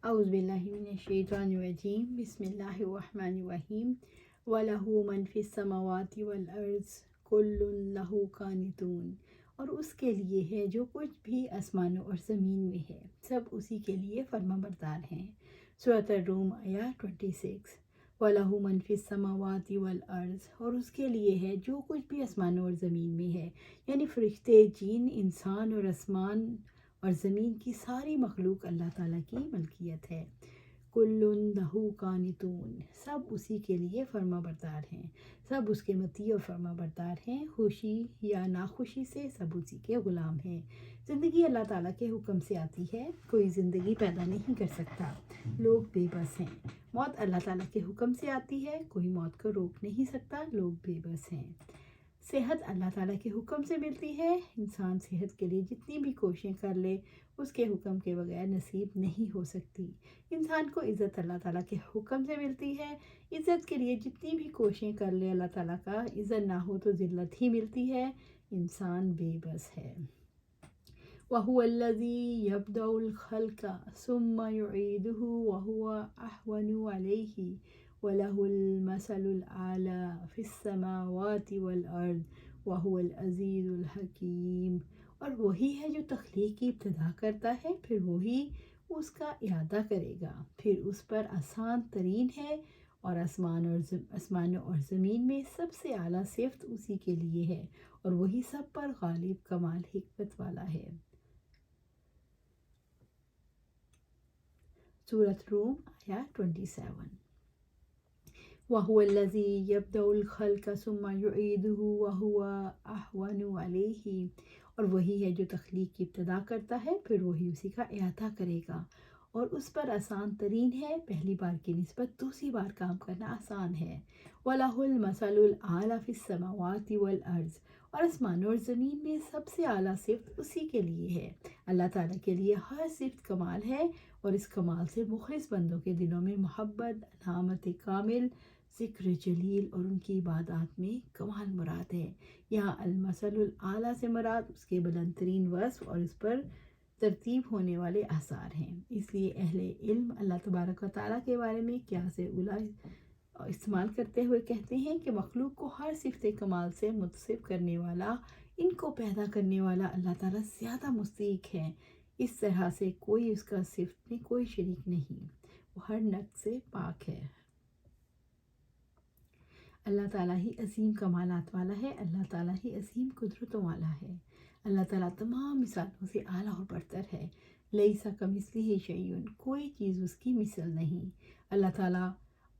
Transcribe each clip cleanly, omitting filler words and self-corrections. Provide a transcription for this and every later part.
اعوذ باللہ من الشیطان الرجیم بسم اللہ الرحمن الرحیم وَلَهُ مَنْ فِي السَّمَاوَاتِ وَالْأَرْضِ كُلٌّ لَهُ قَانِتُونَ، اور اس کے لیے ہے جو کچھ بھی آسمانوں اور زمین میں ہے، سب اسی کے لیے فرما بردار ہیں۔ سورۃ الروم آیت 26۔ وَلَهُ مَنْ فِي السَّمَاوَاتِ وَالْأَرْضِ، اور اس کے لیے ہے جو کچھ بھی آسمانوں اور زمین میں ہے، یعنی فرشتے، جن، انسان اور آسمان اور زمین کی ساری مخلوق اللہ تعالیٰ کی ملکیت ہے۔ کُلٌّ لَہُ قانتون، سب اسی کے لیے فرما بردار ہیں، سب اس کے مطیع و فرما بردار ہیں، خوشی یا ناخوشی سے سب اسی کے غلام ہیں۔ زندگی اللہ تعالیٰ کے حکم سے آتی ہے، کوئی زندگی پیدا نہیں کر سکتا، لوگ بے بس ہیں۔ موت اللہ تعالیٰ کے حکم سے آتی ہے، کوئی موت کو روک نہیں سکتا، لوگ بے بس ہیں۔ صحت اللہ تعالیٰ کے حکم سے ملتی ہے، انسان صحت کے لیے جتنی بھی کوششیں کر لے اس کے حکم کے بغیر نصیب نہیں ہو سکتی۔ انسان کو عزت اللہ تعالیٰ کے حکم سے ملتی ہے، عزت کے لیے جتنی بھی کوششیں کر لے اللہ تعالیٰ کا عزت نہ ہو تو ذلت ہی ملتی ہے، انسان بے بس ہے۔ وَهُوَ الَّذِي يَبْدَأُ الْخَلْقَ ثُمَّ يُعِيدُهُ وَهُوَ أَهْوَنُ عَلَيْهِ وَلَهُ الْمَثَلُ الْأَعْلَى فِي السَّمَاوَاتِ وَالْأَرْضِ وَهُوَ الْعَزِيزُ الْحَكِيمُ، اور وہی ہے جو تخلیق کی ابتدا کرتا ہے، پھر وہی اس کا اعادہ کرے گا، پھر اس پر آسان ترین ہے، اور آسمانوں اور زمین میں سب سے اعلیٰ صفت اسی کے لیے ہے، اور وہی سب پر غالب کمال حکمت والا ہے۔ سورۃ روم آیت 27۔ وَهُوَ الَّذِي يَبْدَأُ الْخَلْقَ ثُمَّ يُعِيدُهُ وَهُوَ أَهْوَنُ عَلَيْهِ، اور وہی ہے جو تخلیق کی ابتدا کرتا ہے، پھر وہی اسی کا احاطہ کرے گا، اور اس پر آسان ترین ہے، پہلی بار کی نسبت دوسری بار کام کرنا آسان ہے۔ وَلَهُ الْمَثَلُ الْأَعْلَى فِي السَّمَاوَاتِ وَالْأَرْضِ، اور آسمانوں اور زمین میں سب سے اعلیٰ صفت اسی کے لیے ہے۔ اللہ تعالیٰ کے لیے ہر صفت کمال ہے، اور اس کمال سے مخلص بندوں کے دلوں میں محبت، نعمت کامل، ذکر جلیل اور ان کی عبادات میں کمال مراد ہے۔ یہاں المثل الاعلیٰ سے مراد اس کے بلند ترین وصف اور اس پر ترتیب ہونے والے آثار ہیں۔ اس لیے اہل علم اللہ تبارک و تعالیٰ کے بارے میں قیاس اولیٰ استعمال کرتے ہوئے کہتے ہیں کہ مخلوق کو ہر صفت کمال سے متصف کرنے والا، ان کو پیدا کرنے والا اللہ تعالیٰ زیادہ مستحق ہے۔ اس طرح سے کوئی اس کا صفت میں کوئی شریک نہیں، وہ ہر نقص سے پاک ہے۔ اللہ تعالیٰ ہی عظیم کمالات والا ہے، اللہ تعالیٰ ہی عظیم قدرتوں والا ہے۔ اللہ تعالیٰ تمام مثالوں سے اعلیٰ اور برتر ہے۔ لیس کمثلہ شیء، کوئی چیز اس کی مثل نہیں۔ اللہ تعالیٰ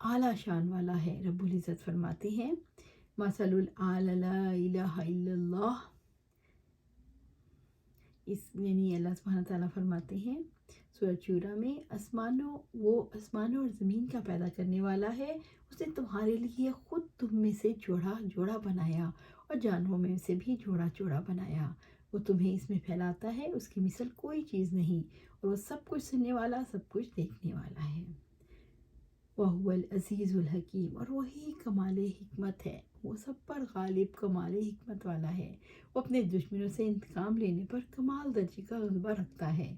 اعلیٰ شان والا ہے۔ رب العزت فرماتے ہیں مثل الاعلی لا الہ الا اللہ، یعنی اللہ سبحانہ تعالیٰ فرماتے ہیں سورۃ شورى میں، وہ آسمانوں اور زمین کا پیدا کرنے والا ہے، اس نے تمہارے لیے خود تم میں سے جوڑا جوڑا بنایا اور جانوروں میں سے بھی جوڑا جوڑا بنایا، وہ تمہیں اس میں پھیلاتا ہے، اس کی مثل کوئی چیز نہیں، اور وہ سب کچھ سننے والا، سب کچھ دیکھنے والا ہے۔ وَهُوَ الْعَزِيزُ الْحَكِيمُ، اور وہی کمال حکمت ہے، وہ سب پر غالب کمال حکمت والا ہے۔ وہ اپنے دشمنوں سے انتقام لینے پر کمال درجے کا غلبہ رکھتا ہے،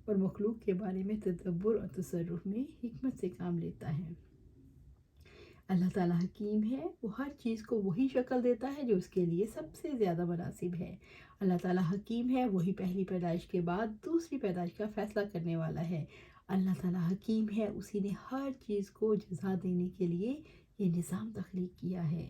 اور مخلوق کے بارے میں تدبر اور تصرف میں حکمت سے کام لیتا ہے۔ اللہ تعالیٰ حکیم ہے، وہ ہر چیز کو وہی شکل دیتا ہے جو اس کے لیے سب سے زیادہ مناسب ہے۔ اللہ تعالیٰ حکیم ہے، وہی پہلی پیدائش کے بعد دوسری پیدائش کا فیصلہ کرنے والا ہے۔ اللہ تعالیٰ حکیم ہے، اسی نے ہر چیز کو جزا دینے کے لیے یہ نظام تخلیق کیا ہے۔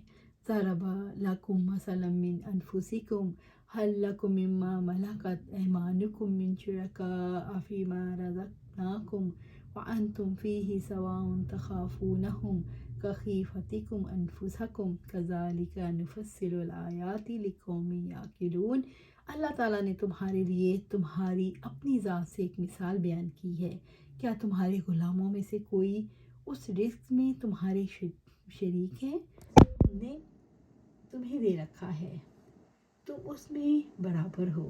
ضرب لکم مثلا من انفسکم هل لکم مما ملکت ایمانکم من شرکاء فیما رزقناکم وانتم فیہ سواء تخافونہم کخیفتکم انفسکم کذالک نفصل الآیات لقوم یعقلون۔ اللہ تعالیٰ نے تمہارے لیے تمہاری اپنی ذات سے ایک مثال بیان کی ہے، کیا تمہارے غلاموں میں سے کوئی اس رزق میں تمہارے شریک ہیں؟ ہم نے تمہیں دے رکھا ہے، تم اس میں برابر ہو،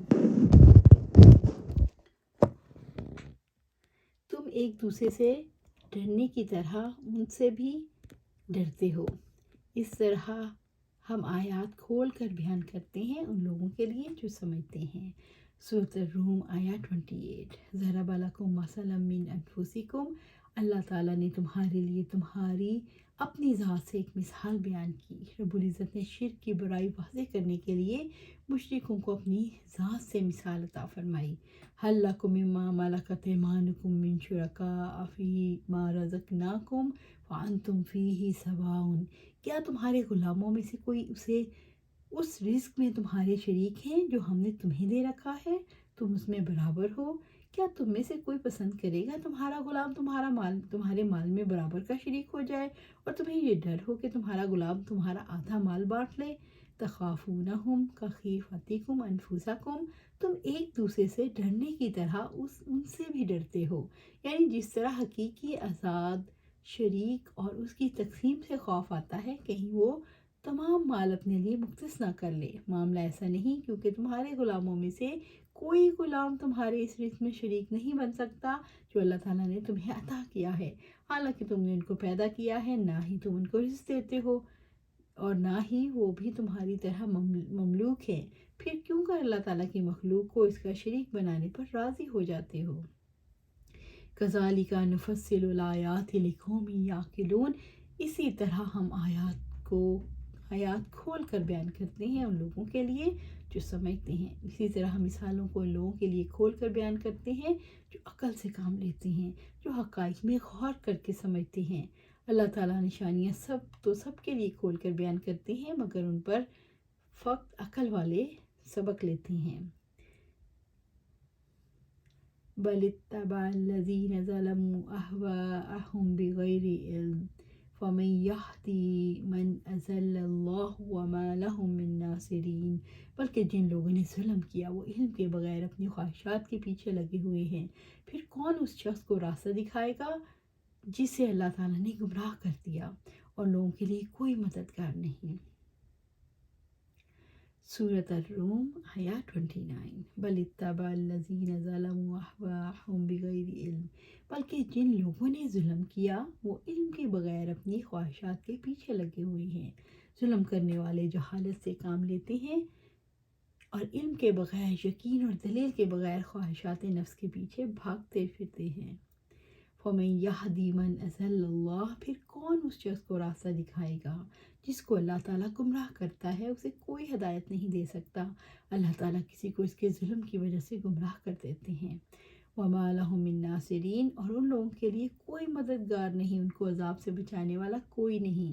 تم ایک دوسرے سے ڈرنے کی طرح ان سے بھی ڈرتے ہو۔ اس طرح ہم آیات کھول کر بیان کرتے ہیں ان لوگوں کے لیے جو سمجھتے ہیں۔ سورۃ الروم آیا 28۔ ضرب لکم مثلا من انفسکم، اللہ تعالیٰ نے تمہارے لیے تمہاری اپنی ذات سے ایک مثال بیان کی۔ رب العزت نے شرک کی برائی واضح کرنے کے لیے مشرکوں کو اپنی ذات سے مثال عطا فرمائی۔ هل لکم مما ملکت ایمانکم من شرکاء فیما رزقناکم وانتم فیہ سواء، کیا تمہارے غلاموں میں سے کوئی اس رزق میں تمہارے شریک ہیں جو ہم نے تمہیں دے رکھا ہے، تم اس میں برابر ہو؟ کیا تم میں سے کوئی پسند کرے گا تمہارا غلام تمہارے مال میں برابر کا شریک ہو جائے، اور تمہیں یہ ڈر ہو کہ تمہارا غلام تمہارا آدھا مال بانٹ لے؟ تخافونہم کخیفتکم انفسکم، تم ایک دوسرے سے ڈرنے کی طرح ان سے بھی ڈرتے ہو، یعنی جس طرح حقیقی آزاد شریک اور اس کی تقسیم سے خوف آتا ہے، کہیں وہ تمام مال اپنے لیے مختص نہ کر لے۔ معاملہ ایسا نہیں، کیونکہ تمہارے غلاموں میں سے کوئی غلام تمہارے اس رزق میں شریک نہیں بن سکتا جو اللہ تعالیٰ نے تمہیں عطا کیا ہے، حالانکہ تم نے ان کو پیدا کیا ہے، نہ ہی تم ان کو رزق دیتے ہو اور نہ ہی وہ بھی تمہاری طرح مملوک ہیں، پھر کیوں کر اللہ تعالیٰ کی مخلوق کو اس کا شریک بنانے پر راضی ہو جاتے ہو؟ کذالک نفصل الآیات لقوم یعقلون، اسی طرح ہم آیات کھول کر بیان کرتے ہیں ان لوگوں کے لیے جو سمجھتے ہیں۔ اسی طرح ہم مثالوں کو ان لوگوں کے لیے کھول کر بیان کرتے ہیں جو عقل سے کام لیتے ہیں، جو حقائق میں غور کر کے سمجھتے ہیں۔ اللہ تعالیٰ نشانیاں سب کے لیے کھول کر بیان کرتے ہیں، مگر ان پر فقط عقل والے سبق لیتے ہیں۔ بل اتبع الذین ظلموا اہواءہم بغیر علم فمن یہدی من اضل اللہ وما لہم من ناصرین، بلکہ جن لوگوں نے ظلم کیا وہ علم کے بغیر اپنی خواہشات کے پیچھے لگے ہوئے ہیں، پھر کون اس شخص کو راستہ دکھائے گا جسے اللہ تعالیٰ نے گمراہ کر دیا، اور لوگوں کے لیے کوئی مددگار نہیں۔ سورۃ الروم آیا 29۔ بل اتبع الذین ظلموا اہواءہم بغیر علم، بلکہ جن لوگوں نے ظلم کیا وہ علم کے بغیر اپنی خواہشات کے پیچھے لگے ہوئے ہیں۔ ظلم کرنے والے جہالت سے کام لیتے ہیں اور علم کے بغیر، یقین اور دلیل کے بغیر خواہشات نفس کے پیچھے بھاگتے پھرتے ہیں۔ فَمَن يَهْدِ مَنْ أَضَلَّ اللَّهُ، پھر کون اس شخص کو راستہ دکھائے گا جس کو اللہ تعالیٰ گمراہ کرتا ہے، اسے کوئی ہدایت نہیں دے سکتا۔ اللہ تعالیٰ کسی کو اس کے ظلم کی وجہ سے گمراہ کر دیتے ہیں۔ وَمَا لَهُم مِّن نَاصِرِينَ، اور ان لوگوں کے لیے کوئی مددگار نہیں، ان کو عذاب سے بچانے والا کوئی نہیں۔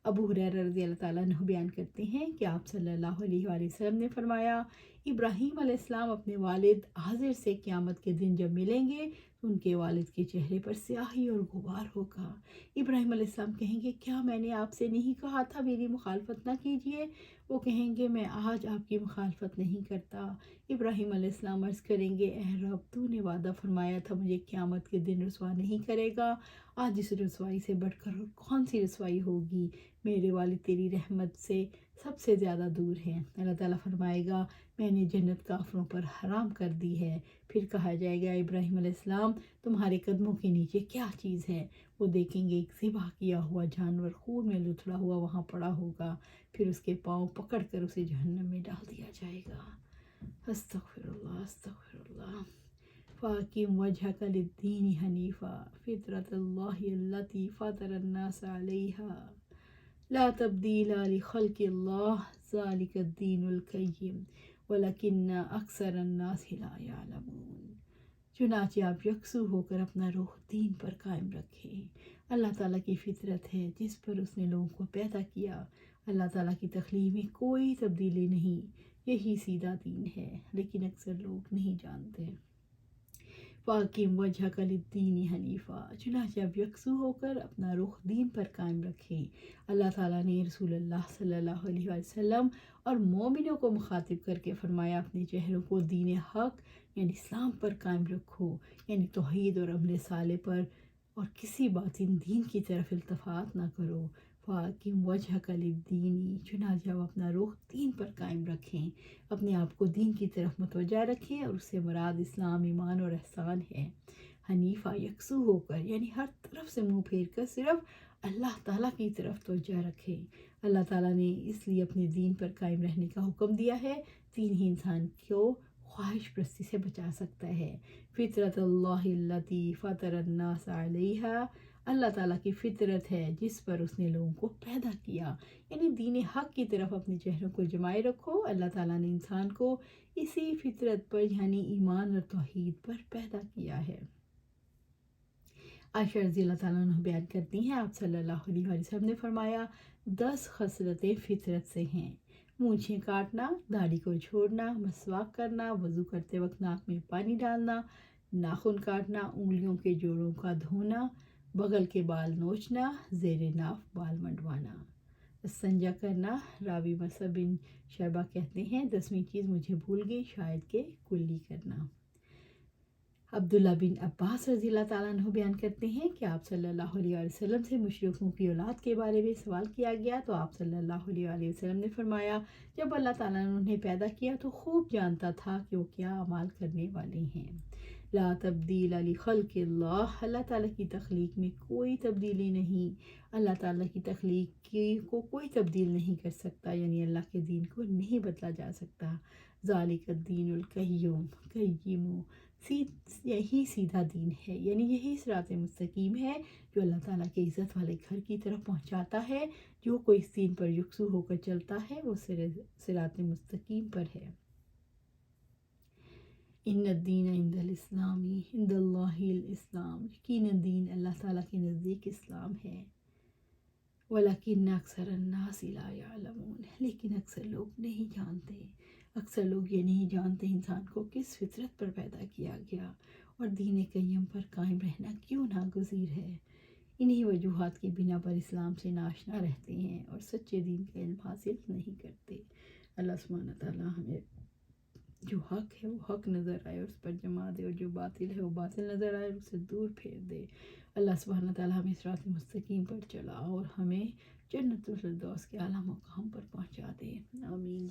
ابو ہریرہ رضی اللہ تعالیٰ عنہ بیان کرتے ہیں کہ آپ صلی اللہ علیہ وآلہ وسلم نے فرمایا، ابراہیم علیہ السلام اپنے والد آزر سے قیامت کے دن جب ملیں گے تو ان کے والد کے چہرے پر سیاہی اور غبار ہوگا۔ ابراہیم علیہ السلام کہیں گے، کیا میں نے آپ سے نہیں کہا تھا میری مخالفت نہ کیجیے؟ وہ کہیں گے، میں آج آپ کی مخالفت نہیں کرتا۔ ابراہیم علیہ السلام عرض کریں گے، اے رب، تو نے وعدہ فرمایا تھا مجھے قیامت کے دن رسوا نہیں کرے گا، آج اس رسوائی سے بڑھ کر اور کون سی رسوائی ہوگی؟ میرے والد تیری رحمت سے سب سے زیادہ دور ہیں۔ اللہ تعالیٰ فرمائے گا، میں نے جنت کافروں پر حرام کر دی ہے۔ پھر کہا جائے گا، ابراہیم علیہ السلام تمہارے قدموں کے نیچے کیا چیز ہے؟ وہ دیکھیں گے ایک ذبح کیا ہوا جانور خون میں لتھڑا ہوا وہاں پڑا ہوگا، پھر اس کے پاؤں پکڑ کر اسے جہنم میں ڈال دیا جائے گا۔ استغفر اللہ، استغفر اللہ۔ فَأَقِمْ وَجْهَكَ لِلدِّينِ حَنِيفًا فِطْرَتَ اللَّهِ الَّتِي فَطَرَ النَّاسَ عَلَيْهَا لَا تَبْدِيلَ لِخَلْقِ اللَّهِ ذَلِكَ الدِّينُ الْقَيِّمُ وَلَكِنَّ أَكْثَرَ النَّاسِ لَا يَعْلَمُونَ۔ چنانچہ آپ یکسو ہو کر اپنا رخ دین پر قائم رکھیں۔ اللہ تعالیٰ کی فطرت ہے جس پر اس نے لوگوں کو پیدا کیا۔ اللہ تعالیٰ کی تخلیق میں کوئی تبدیلی نہیں، یہی سیدھا دین ہے، لیکن اکثر لوگ نہیں جانتے۔ فَأَقِمْ وَجْهَكَ لِلدِّينِ حَنِيفًا، چنانچہ آپ یکسو ہو کر اپنا رخ دین پر قائم رکھیں۔ اللہ تعالیٰ نے رسول اللہ صلی اللہ علیہ وسلم اور مومنوں کو مخاطب کر کے فرمایا، اپنے چہروں کو دین حق یعنی اسلام پر قائم رکھو، یعنی توحید اور عمل صالح پر، اور کسی باطن دین کی طرف التفات نہ کرو۔ فَأَقِمْ وَجْهَكَ لِلدِّينِ، چنانچہ آپ اپنا رخ دین پر قائم رکھیں، اپنے آپ کو دین کی طرف متوجہ رکھیں، اور اس سے مراد اسلام، ایمان اور احسان ہے۔ حنیفہ، یکسو ہو کر، یعنی ہر طرف سے منہ پھیر کر صرف اللہ تعالیٰ کی طرف توجہ رکھیں۔ اللہ تعالیٰ نے اس لیے اپنے دین پر قائم رہنے کا حکم دیا ہے، دین ہی انسان کو خواہش پرستی سے بچا سکتا ہے۔ فطرت اللہ التی فطر الناس علیہا، اللہ تعالیٰ کی فطرت ہے جس پر اس نے لوگوں کو پیدا کیا، یعنی دین حق کی طرف اپنے چہروں کو جمائے رکھو۔ اللہ تعالیٰ نے انسان کو اسی فطرت پر یعنی ایمان اور توحید پر پیدا کیا ہے۔ عائشہ رضی اللہ تعالیٰ عنہ بیان کرتی ہیں آپ صلی اللہ علیہ وسلم نے فرمایا 10 خصلتیں فطرت سے ہیں: مونچھیں کاٹنا، داڑھی کو چھوڑنا، مسواک کرنا، وضو کرتے وقت ناک میں پانی ڈالنا، ناخن کاٹنا، انگلیوں کے جوڑوں کا دھونا، بغل کے بال نوچنا، زیر ناف بال منڈوانا، استنجا کرنا۔ راوی مصعب بن شعبہ کہتے ہیں 10ویں چیز مجھے بھول گئی، شاید کہ کلی کرنا۔ عبداللہ بن عباس رضی اللہ تعالیٰ عنہ بیان کرتے ہیں کہ آپ صلی اللہ علیہ وسلم سے مشرکوں کی اولاد کے بارے میں سوال کیا گیا تو آپ صلی اللہ علیہ وسلم نے فرمایا جب اللہ تعالیٰ نے انہیں پیدا کیا تو خوب جانتا تھا کہ وہ کیا اعمال کرنے والے ہیں۔ لا تبدیل لخلق اللہ، اللہ تعالیٰ کی تخلیق میں کوئی تبدیلی نہیں، اللہ تعالیٰ کی تخلیق کو کوئی تبدیل نہیں کر سکتا، یعنی اللہ کے دین کو نہیں بدلا جا سکتا۔ ذالک الدین القیم، یہی سیدھا دین ہے، یعنی یہی صراط مستقیم ہے جو اللہ تعالیٰ کے عزت والے گھر کی طرف پہنچاتا ہے۔ جو کوئی اس دین پر یکسو ہو کر چلتا ہے وہ صراط مستقیم پر ہے۔ ان الدین عند الاسلام، عند اللہ الاسلام، یقیناً دین اللہ تعالیٰ کے نزدیک اسلام ہے۔ ولیکن اکثر الناس لا یعلمون، لیکن اکثر لوگ نہیں جانتے۔ اکثر لوگ یہ نہیں جانتے انسان کو کس فطرت پر پیدا کیا گیا اور دین قیم پر قائم رہنا کیوں ناگزیر ہے۔ انہی وجوہات کی بنا پر اسلام سے ناشنا رہتے ہیں اور سچے دین کا علم حاصل نہیں کرتے۔ اللہ سبحانہ تعالیٰ ہمیں جو حق ہے وہ حق نظر آئے اور اس پر جما دے، اور جو باطل ہے وہ باطل نظر آئے اور اسے دور پھیر دے۔ اللہ سبحانہ تعالیٰ ہمیں صراط مستقیم پر چلا اور ہمیں جنت الفردوس کے اعلیٰ مقام پر پہنچا دے، آمین۔